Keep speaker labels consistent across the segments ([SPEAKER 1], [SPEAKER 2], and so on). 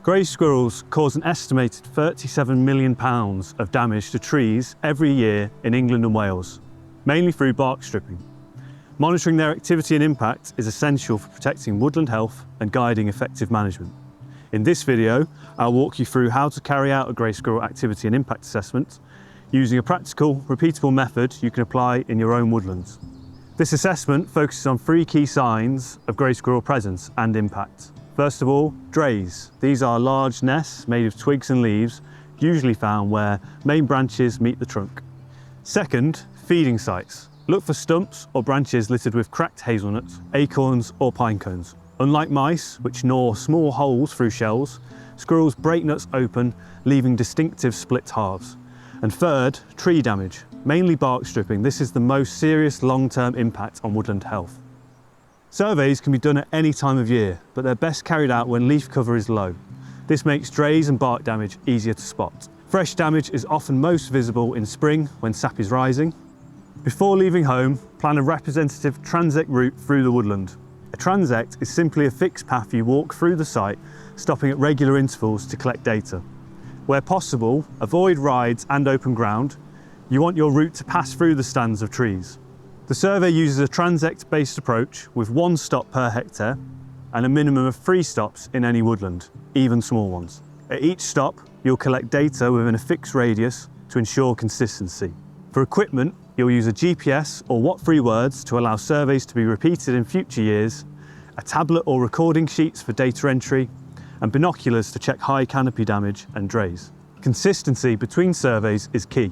[SPEAKER 1] Grey squirrels cause an estimated £37 million of damage to trees every year in England and Wales, mainly through bark stripping. Monitoring their activity and impact is essential for protecting woodland health and guiding effective management. In this video, I'll walk you through how to carry out a grey squirrel activity and impact assessment using a practical, repeatable method you can apply in your own woodlands. This assessment focuses on 3 key signs of grey squirrel presence and impact. First of all, drays. These are large nests made of twigs and leaves, usually found where main branches meet the trunk. Second, feeding sites. Look for stumps or branches littered with cracked hazelnuts, acorns or pine cones. Unlike mice, which gnaw small holes through shells, squirrels break nuts open, leaving distinctive split halves. And third, tree damage, mainly bark stripping. This is the most serious long-term impact on woodland health. Surveys can be done at any time of year, but they're best carried out when leaf cover is low. This makes drays and bark damage easier to spot. Fresh damage is often most visible in spring when sap is rising. Before leaving home, plan a representative transect route through the woodland. A transect is simply a fixed path you walk through the site, stopping at regular intervals to collect data. Where possible, avoid rides and open ground. You want your route to pass through the stands of trees. The survey uses a transect-based approach with 1 stop per hectare and a minimum of 3 stops in any woodland, even small ones. At each stop, you'll collect data within a fixed radius to ensure consistency. For equipment, you'll use a GPS or what-free words to allow surveys to be repeated in future years, a tablet or recording sheets for data entry, and binoculars to check high canopy damage and drays. Consistency between surveys is key.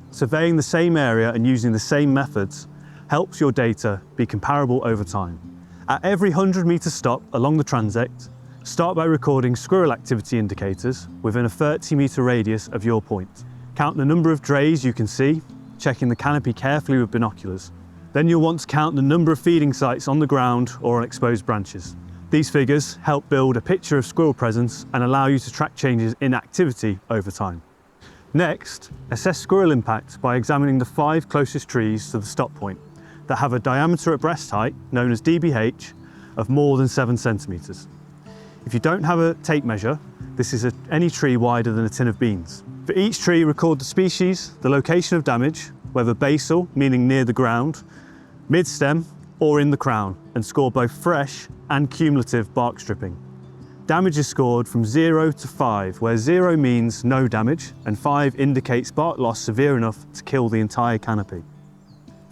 [SPEAKER 1] Surveying the same area and using the same methods helps your data be comparable over time. At every 100-metre stop along the transect, start by recording squirrel activity indicators within a 30-metre radius of your point. Count the number of drays you can see, checking the canopy carefully with binoculars. Then you'll want to count the number of feeding sites on the ground or on exposed branches. These figures help build a picture of squirrel presence and allow you to track changes in activity over time. Next, assess squirrel impact by examining the 5 closest trees to the stop point that have a diameter at breast height, known as DBH, of more than 7 centimetres. If you don't have a tape measure, this is any tree wider than a tin of beans. For each tree, record the species, the location of damage, whether basal, meaning near the ground, mid-stem, or in the crown, and score both fresh and cumulative bark stripping. Damage is scored from 0 to 5, where 0 means no damage and 5 indicates bark loss severe enough to kill the entire canopy.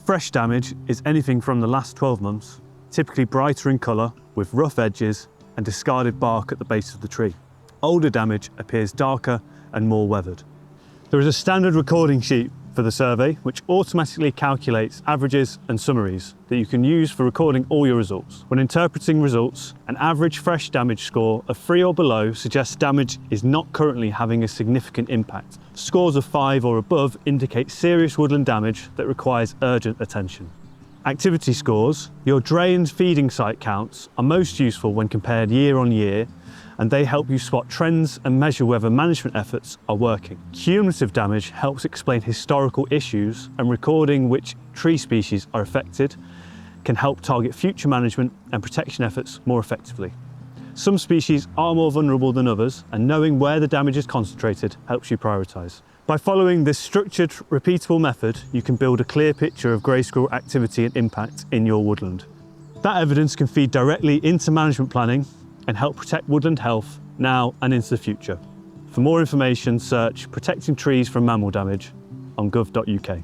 [SPEAKER 1] Fresh damage is anything from the last 12 months, typically brighter in colour with rough edges and discarded bark at the base of the tree. Older damage appears darker and more weathered. There is a standard recording sheet for the survey which automatically calculates averages and summaries that you can use for recording all your results. When interpreting results, an average fresh damage score of 3 or below suggests damage is not currently having a significant impact. Scores of 5 or above indicate serious woodland damage that requires urgent attention. Activity scores, your dray and feeding site counts, are most useful when compared year on year, and they help you spot trends and measure whether management efforts are working. Cumulative damage helps explain historical issues, and recording which tree species are affected can help target future management and protection efforts more effectively. Some species are more vulnerable than others, and knowing where the damage is concentrated helps you prioritise. By following this structured, repeatable method, you can build a clear picture of grey squirrel activity and impact in your woodland. That evidence can feed directly into management planning and help protect woodland health now and into the future. For more information, search Protecting Trees from Mammal Damage on gov.uk.